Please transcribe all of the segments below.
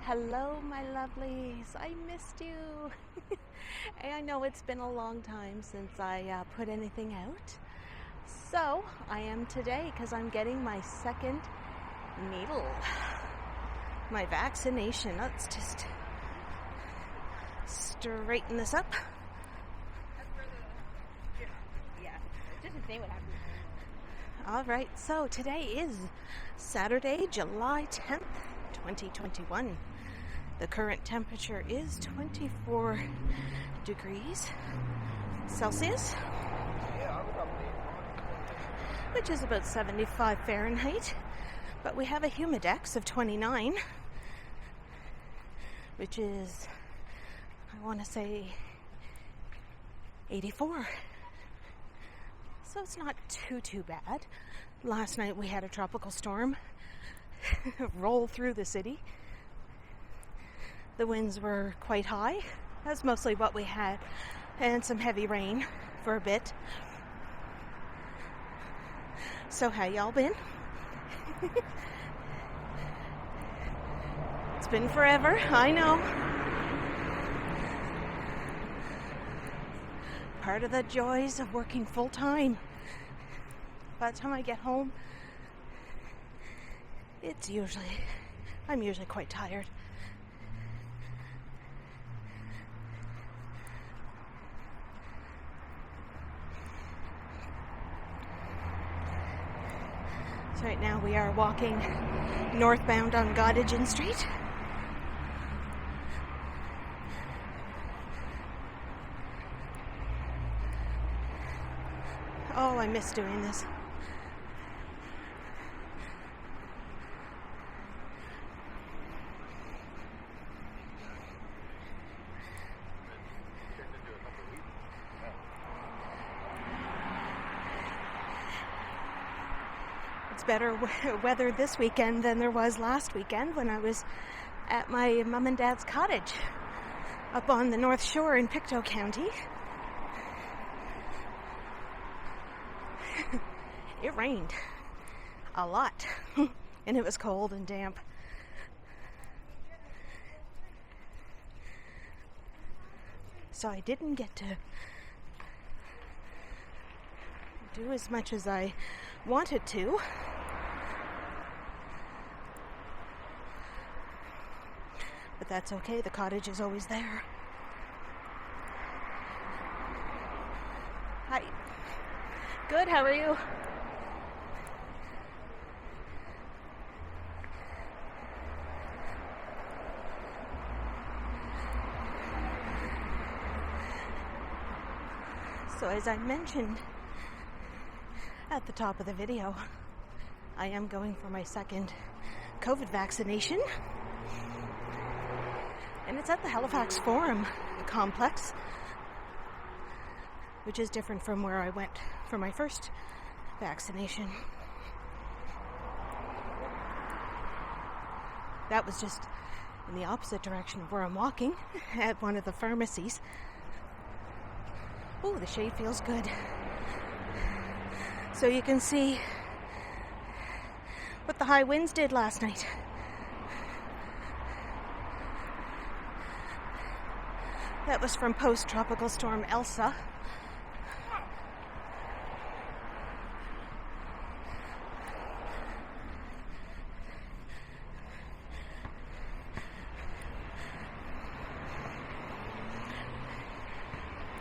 Hello, my lovelies. I missed you. I know it's been a long time since I put anything out. So I am today because I'm getting my second needle. My vaccination. Let's just straighten this up. All right, so today is Saturday, July 10th, 2021. The current temperature is 24 degrees Celsius, which is about 75 Fahrenheit, but we have a humidex of 29, which is, I want to say, 84. So it's not too bad. Last night we had a tropical storm roll through the city. The winds were quite high. That's mostly what we had, and some heavy rain for a bit. So how y'all been? It's been forever, I know. Part of the joys of working full time. By the time I get home, I'm usually quite tired. So right now we are walking northbound on Gottingen Street. Oh, I miss doing this. It's better weather this weekend than there was last weekend when I was at my mom and dad's cottage up on the North Shore in Pictou County. It rained a lot, and it was cold and damp. So I didn't get to do as much as I wanted to. But that's okay, the cottage is always there. Hi. Good, how are you? So as I mentioned at the top of the video, I am going for my second COVID vaccination. And it's at the Halifax Forum complex, which is different from where I went for my first vaccination. That was just in the opposite direction of where I'm walking, at one of the pharmacies. Oh, the shade feels good. So you can see what the high winds did last night. That was from Post-Tropical Storm Elsa.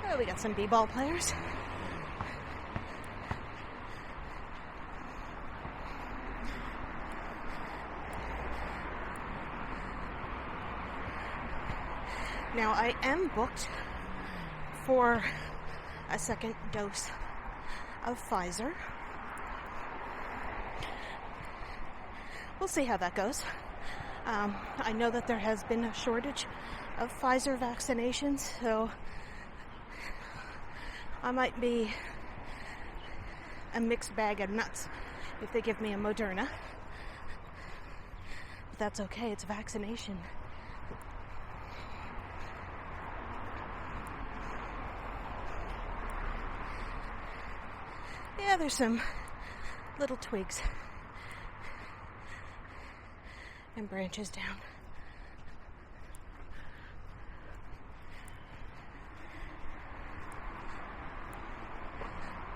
Oh, we got some b-ball players. Now, I am booked for a second dose of Pfizer. We'll see how that goes. I know that there has been a shortage of Pfizer vaccinations, so I might be a mixed bag of nuts if they give me a Moderna. But that's okay, it's a vaccination. Yeah, there's some little twigs and branches down.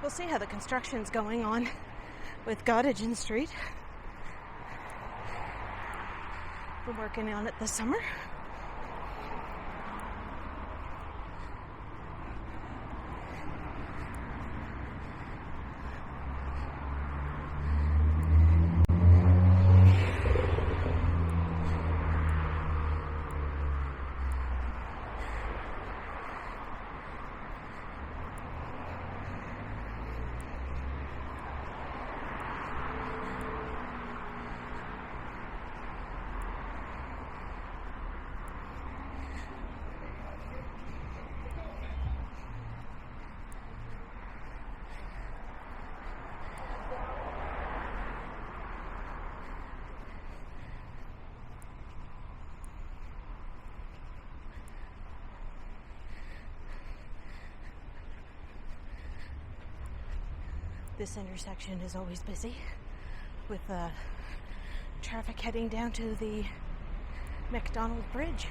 We'll see how the construction's going on with Gottingen Street. Been working on it this summer. This intersection is always busy with traffic heading down to the McDonald Bridge.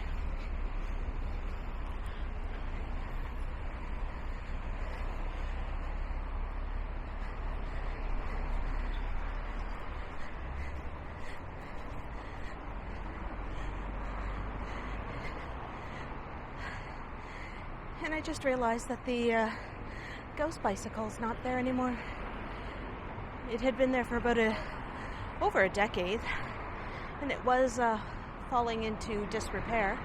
And I just realized that the ghost bicycle's not there anymore. It had been there for about over a decade, and it was falling into disrepair.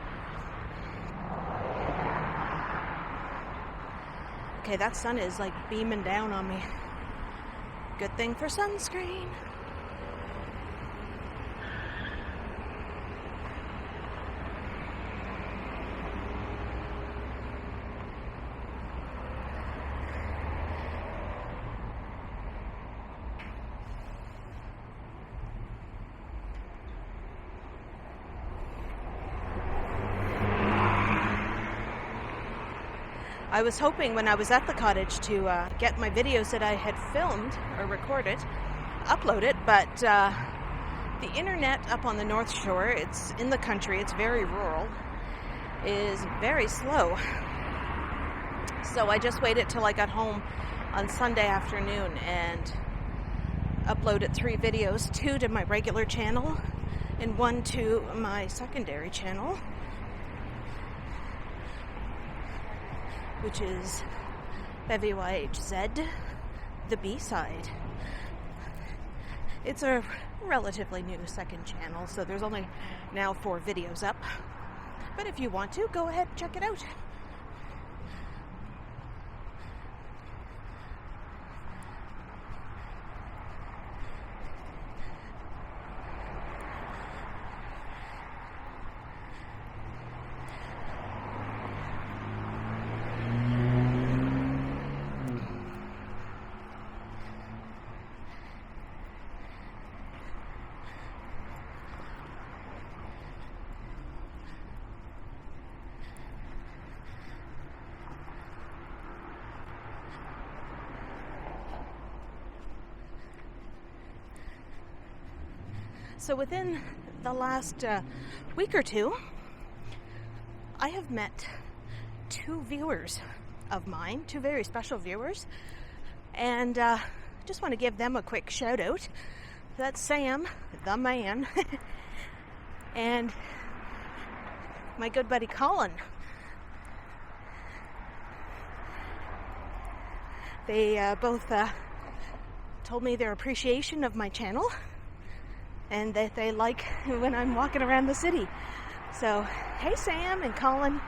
Okay, that sun is like beaming down on me. Good thing for sunscreen. I was hoping when I was at the cottage to get my videos that I had filmed or recorded, upload it, but the internet up on the North Shore, it's in the country, it's very rural, is very slow. So I just waited till I got home on Sunday afternoon and uploaded 3 videos, 2 to my regular channel and 1 to my secondary channel, which is WYHZ, the B-side. It's a relatively new second channel, so there's only now 4 videos up. But if you want to, go ahead and check it out. So within the last week or 2, I have met 2 viewers of mine, 2 very special viewers, and just want to give them a quick shout out. That's Sam, the man, and my good buddy Colin. They both told me their appreciation of my channel and that they like when I'm walking around the city. So, hey Sam and Colin.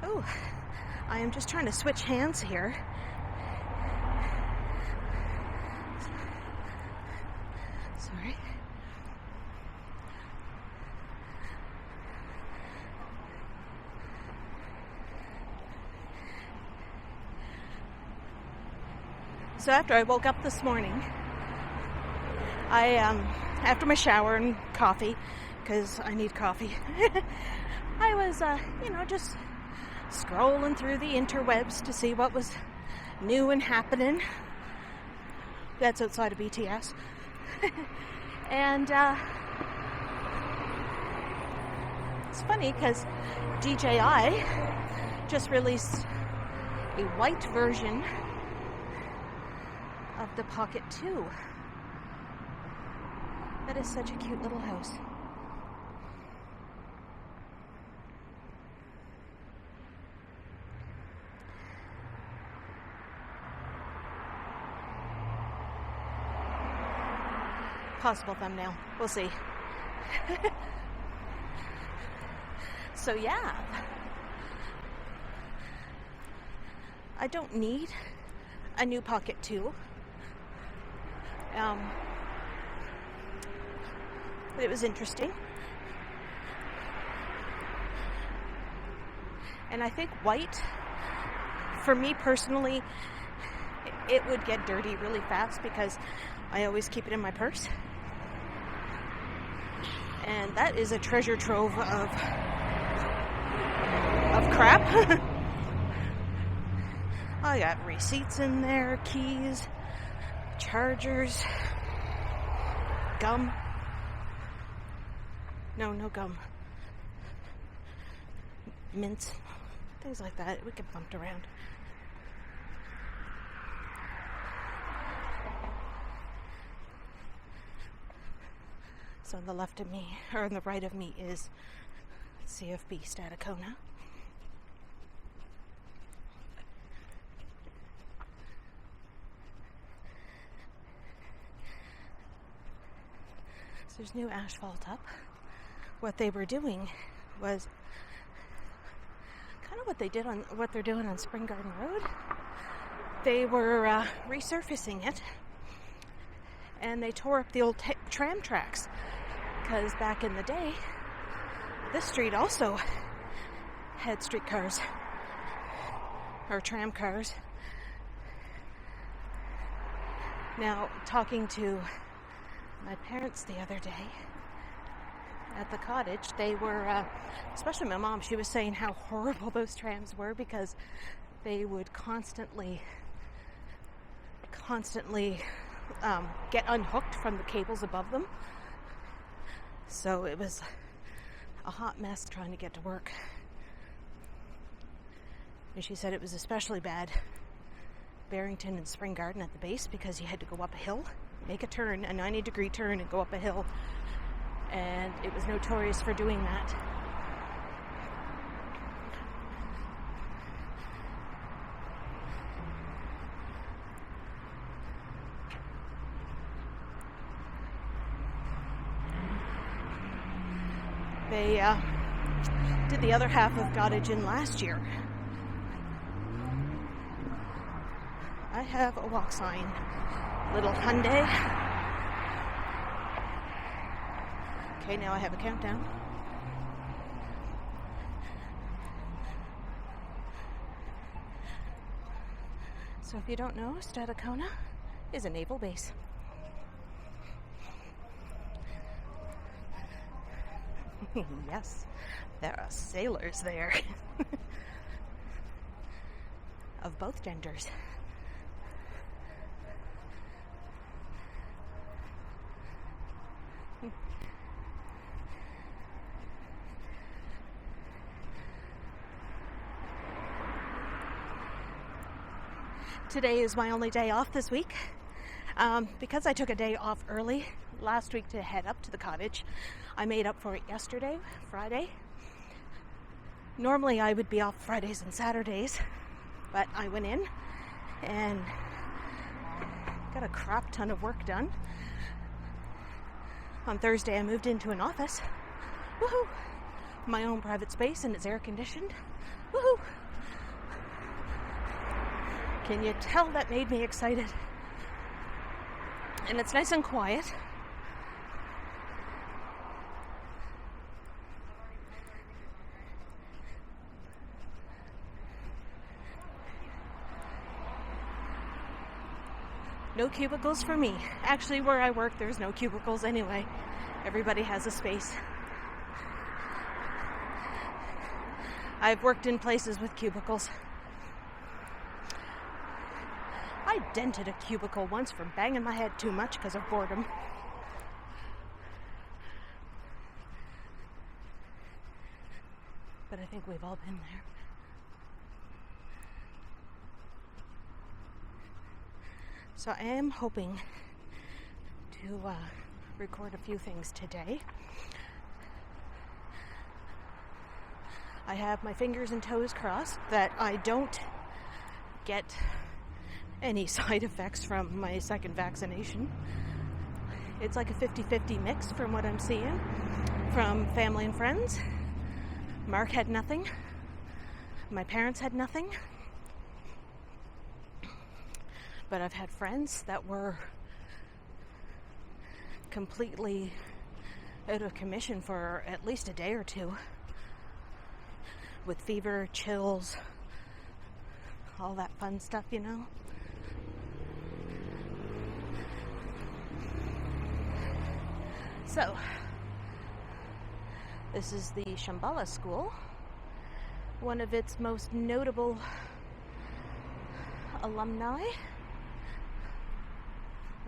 Oh, I am just trying to switch hands here. Sorry. So after I woke up this morning, after my shower and coffee, because I need coffee, I was, just scrolling through the interwebs to see what was new and happening. That's outside of BTS. And it's funny because DJI just released a white version of the Pocket 2. That is such a cute little house. Possible thumbnail. We'll see. So yeah, I don't need a new Pocket 2. But it was interesting. And I think white, for me personally, it would get dirty really fast because I always keep it in my purse. And that is a treasure trove of crap. I got receipts in there, keys, chargers, gum. No gum. Mints, things like that. We get bumped around. So on the left of me, or on the right of me, is CFB Staticona. So there's new asphalt up. What they were doing was kind of what they're doing on Spring Garden Road. They were resurfacing it, and they tore up the old tram tracks. Because back in the day, this street also had streetcars or tram cars. Now, talking to my parents the other day at the cottage, they were, especially my mom, she was saying how horrible those trams were because they would constantly get unhooked from the cables above them. So it was a hot mess trying to get to work. And she said it was especially bad Barrington and Spring Garden at the base because you had to go up a hill, make a turn, a 90-degree turn, and go up a hill. And it was notorious for doing that. They did the other half of Cottage in last year. I have a walk sign, little Hyundai. Okay, now I have a countdown. So if you don't know, Staticona is a naval base. Yes, there are sailors there of both genders. Today is my only day off this week. Because I took a day off early last week to head up to the cottage, I made up for it yesterday, Friday. Normally I would be off Fridays and Saturdays, but I went in and got a crap ton of work done. On Thursday I moved into an office. Woohoo! My own private space, and it's air conditioned. Woohoo! Can you tell that made me excited? And it's nice and quiet. No cubicles for me. Actually, where I work, there's no cubicles anyway. Everybody has a space. I've worked in places with cubicles. I dented a cubicle once for banging my head too much because of boredom. But I think we've all been there. So I am hoping to record a few things today. I have my fingers and toes crossed that I don't get any side effects from my second vaccination. It's like a 50-50 mix from what I'm seeing from family and friends. Mark had nothing. My parents had nothing. But I've had friends that were completely out of commission for at least a day or two, with fever, chills, all that fun stuff, you know. So, this is the Shambhala School. One of its most notable alumni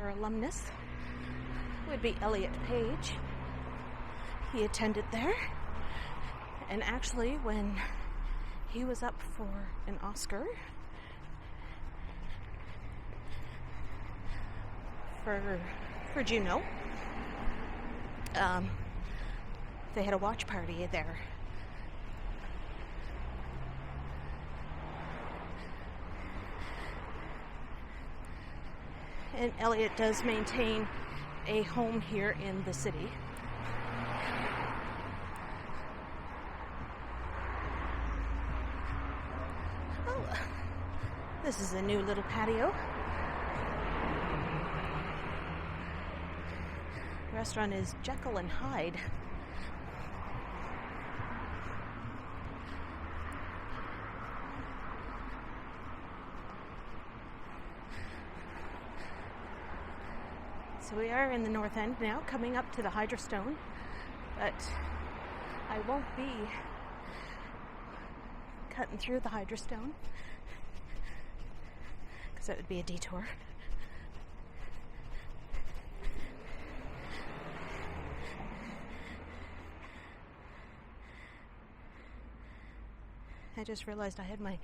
or alumnus would be Elliot Page. He attended there, and actually when he was up for an Oscar for Juno, they had a watch party there. And Elliot does maintain a home here in the city. Oh, this is a new little patio. The restaurant is Jekyll and Hyde. So we are in the north end now, coming up to the Hydrostone, but I won't be cutting through the Hydrostone because that would be a detour. I just realized I had my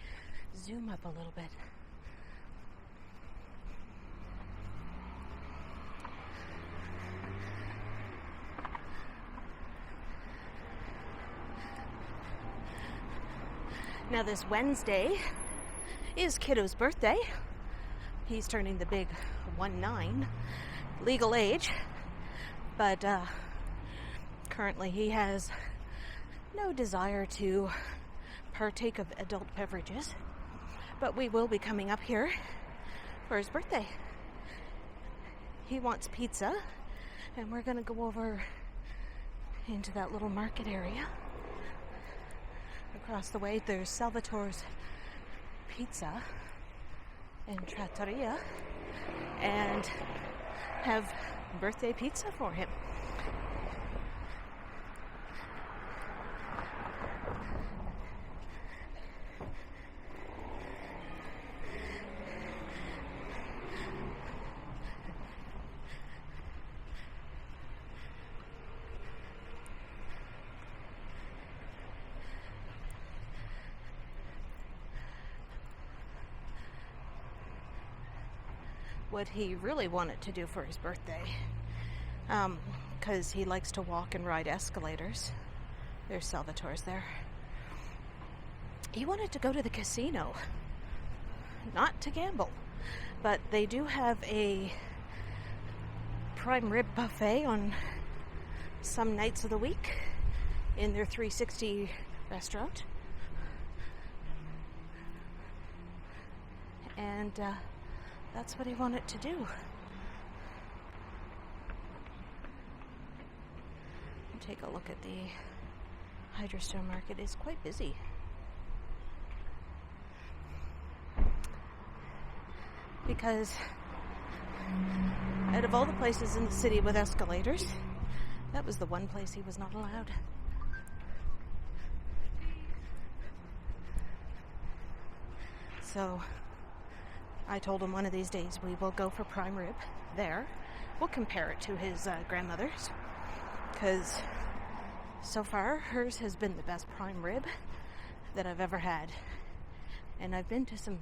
zoom up a little bit. Now this Wednesday is Kiddo's birthday. He's turning the big 19, legal age, but currently he has no desire to partake of adult beverages. But we will be coming up here for his birthday. He wants pizza, and we're going to go over into that little market area. Across the way, there's Salvatore's Pizza and Trattoria, and have birthday pizza for him. What he really wanted to do for his birthday, because he likes to walk and ride escalators. There's Salvatore's there. He wanted to go to the casino, not to gamble, but they do have a prime rib buffet on some nights of the week in their 360 restaurant. And that's what he wanted to do. Take a look at the Hydrostone Market. It's quite busy. Because out of all the places in the city with escalators, that was the one place he was not allowed. So I told him one of these days we will go for prime rib there. We'll compare it to his grandmother's, because so far hers has been the best prime rib that I've ever had. And I've been to some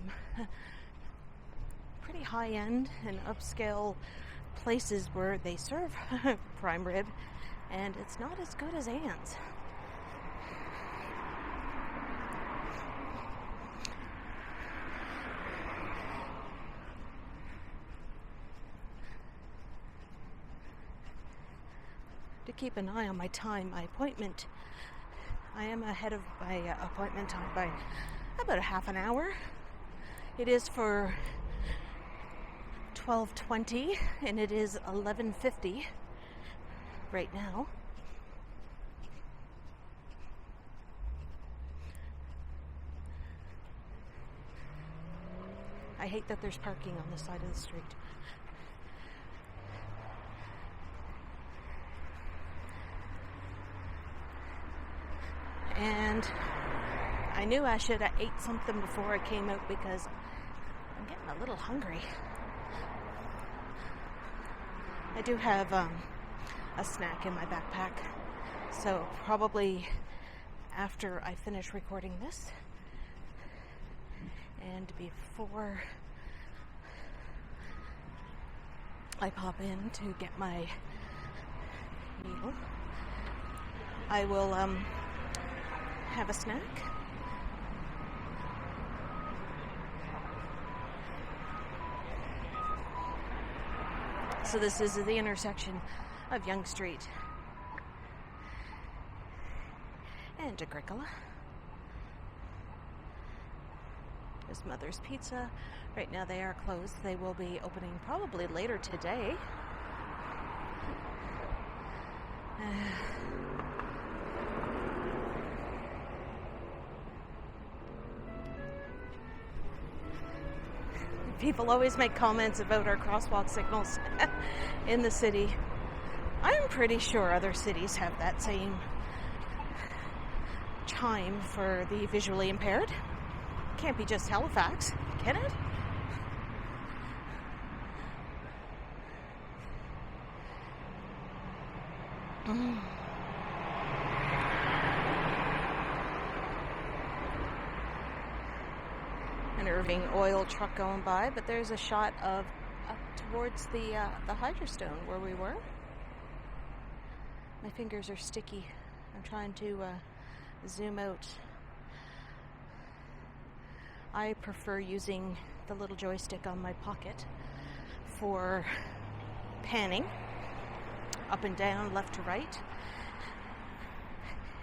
pretty high-end and upscale places where they serve prime rib, and it's not as good as Anne's. To keep an eye on my time, my appointment, I am ahead of my appointment time by about a half an hour. It is for 12:20 and it is 11:50 right now. I hate that there's parking on this side of the street. And I knew I should have ate something before I came out because I'm getting a little hungry. I do have a snack in my backpack, so probably after I finish recording this and before I pop in to get my meal, I will have a snack. So this is the intersection of Yonge Street and Agricola. There's Mother's Pizza. Right now they are closed. They will be opening probably later today. People always make comments about our crosswalk signals in the city. I'm pretty sure other cities have that same chime for the visually impaired. Can't be just Halifax, can it? An Irving oil truck going by, but there's a shot of up towards the Hydrostone where we were. My fingers are sticky. I'm trying to zoom out. I prefer using the little joystick on my Pocket for panning up and down, left to right,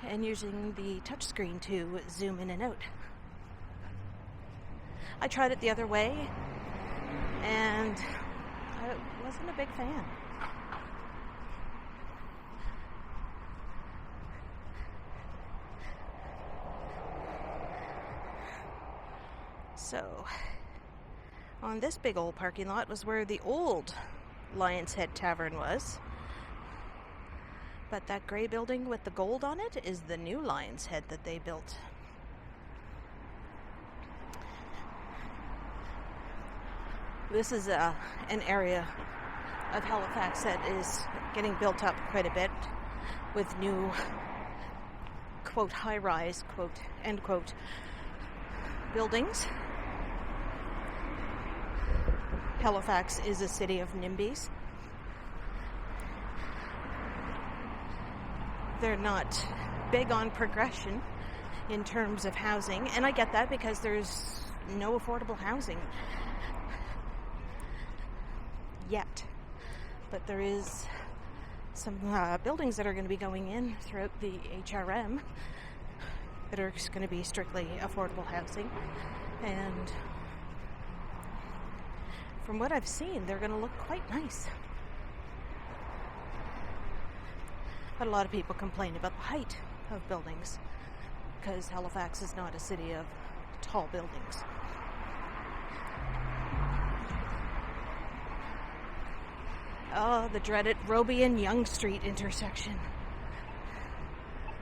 and using the touchscreen to zoom in and out. I tried it the other way, and I wasn't a big fan. So, on this big old parking lot was where the old Lion's Head Tavern was. But that gray building with the gold on it is the new Lion's Head that they built. This is an area of Halifax that is getting built up quite a bit with new, quote, high-rise, quote, end quote, buildings. Halifax is a city of NIMBYs. They're not big on progression in terms of housing, and I get that because there's no affordable housing yet. But there is some buildings that are going to be going in throughout the HRM that are just going to be strictly affordable housing, and from what I've seen, they're going to look quite nice. But a lot of people complain about the height of buildings because Halifax is not a city of tall buildings. Oh, the dreaded Roby and Yonge Street intersection.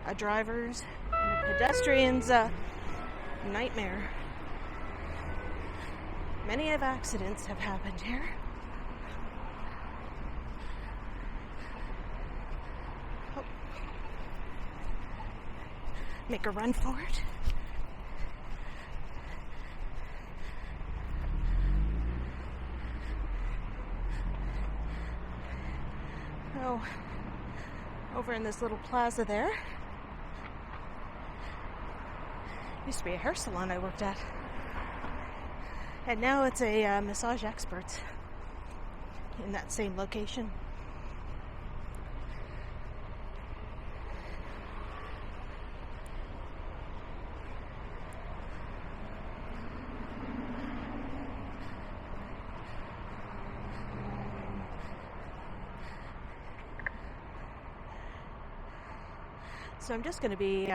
A driver's and a pedestrian's nightmare. Many of accidents have happened here. Oh. Make a run for it. Oh, over in this little plaza there used to be a hair salon I worked at, and now it's a massage experts in that same location. So I'm just going to be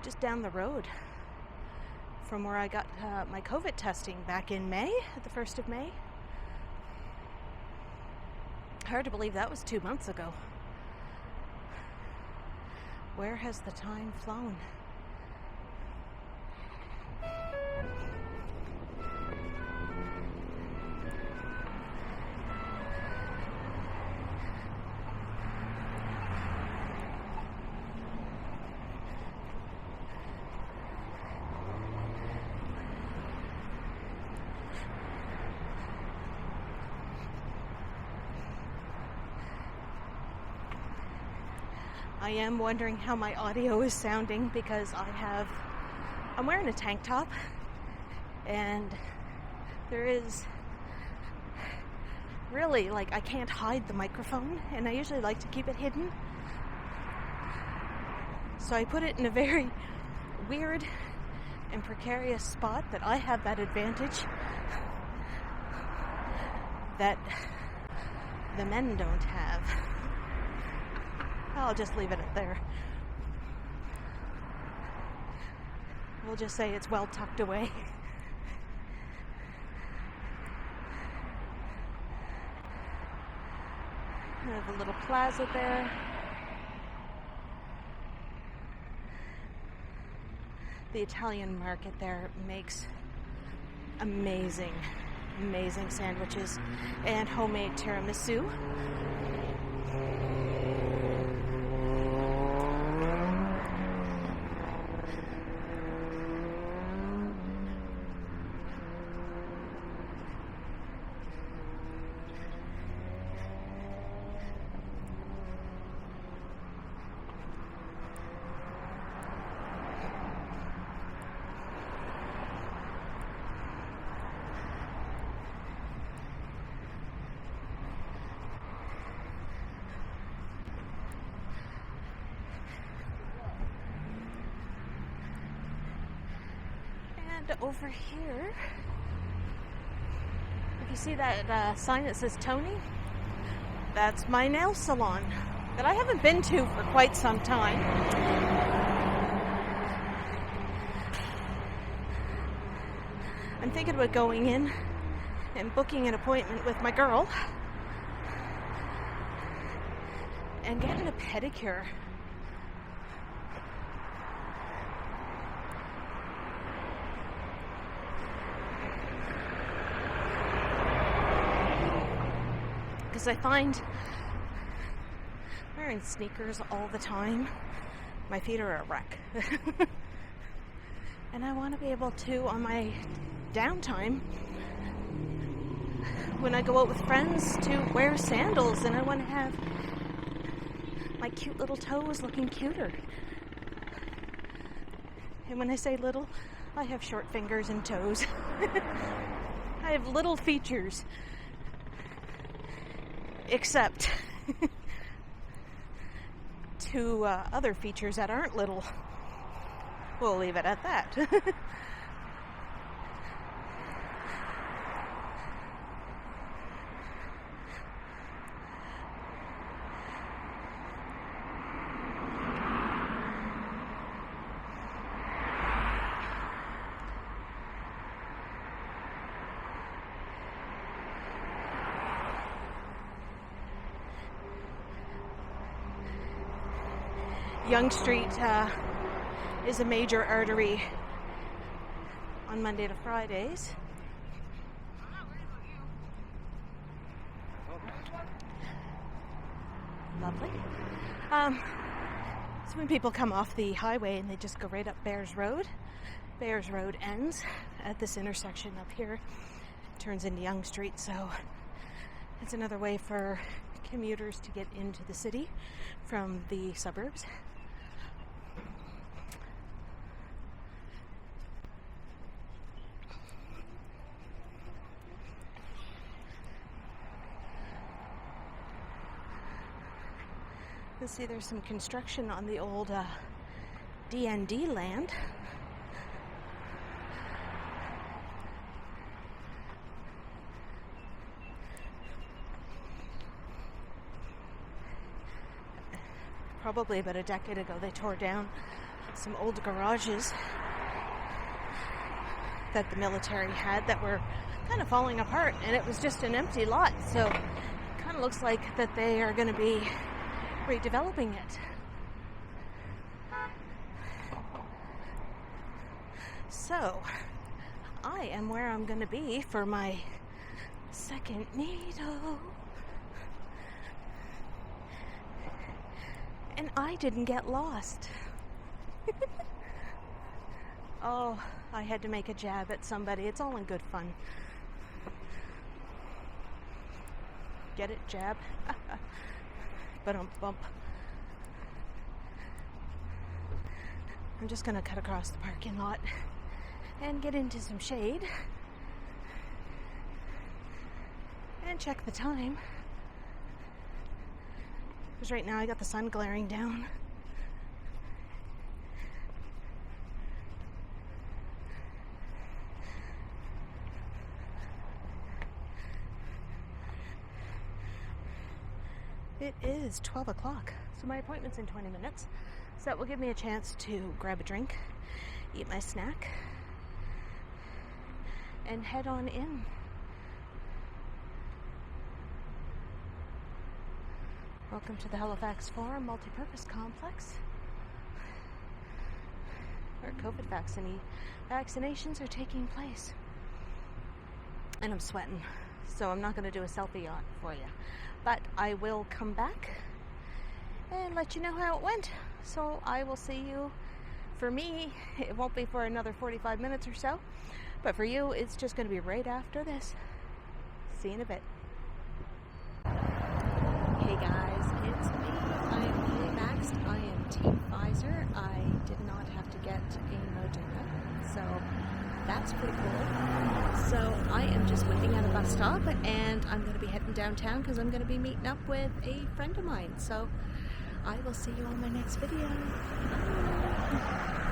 just down the road from where I got my COVID testing back in May, the 1st of May. Hard to believe that was 2 months ago. Where has the time flown? I am wondering how my audio is sounding because I'm wearing a tank top and there is really, like, I can't hide the microphone, and I usually like to keep it hidden. So I put it in a very weird and precarious spot that I have that advantage that the men don't have. I'll just leave it at there. We'll just say it's well tucked away. We have a little plaza there. The Italian market there makes amazing sandwiches and homemade tiramisu. Over here, if you see that sign that says Tony, that's my nail salon that I haven't been to for quite some time. I'm thinking about going in and booking an appointment with my girl and getting a pedicure. Because I find wearing sneakers all the time, my feet are a wreck. And I want to be able to, on my downtime, when I go out with friends, to wear sandals, and I want to have my cute little toes looking cuter. And when I say little, I have short fingers and toes. I have little features. Except to other features that aren't little. We'll leave it at that. Yonge Street is a major artery on Monday to Fridays. Lovely. So when people come off the highway and they just go right up Bears Road ends at this intersection up here, turns into Yonge Street, so it's another way for commuters to get into the city from the suburbs. You'll see there's some construction on the old DND land. Probably about a decade ago, they tore down some old garages that the military had that were kind of falling apart, and it was just an empty lot. So it kind of looks like that they are going to be redeveloping it. So I am where I'm going to be for my second needle. And I didn't get lost. Oh, I had to make a jab at somebody. It's all in good fun. Get it? Jab? Bump. I'm just gonna cut across the parking lot and get into some shade and check the time, because right now I got the sun glaring down. It is 12 o'clock, so my appointment's in 20 minutes. So that will give me a chance to grab a drink, eat my snack, and head on in. Welcome to the Halifax Forum Multipurpose Complex, where COVID vaccinations are taking place. And I'm sweating, so I'm not going to do a selfie yacht for you. But I will come back and let you know how it went. So I will see you. For me, it won't be for another 45 minutes or so. But for you, it's just going to be right after this. See you in a bit. Hey guys, it's me. I am fully vaxxed. I am Team Pfizer. I did not have to get a Moderna. So that's pretty cool. So I am just waiting at a bus stop, and I'm going to be heading downtown because I'm going to be meeting up with a friend of mine. So I will see you on my next video. Bye.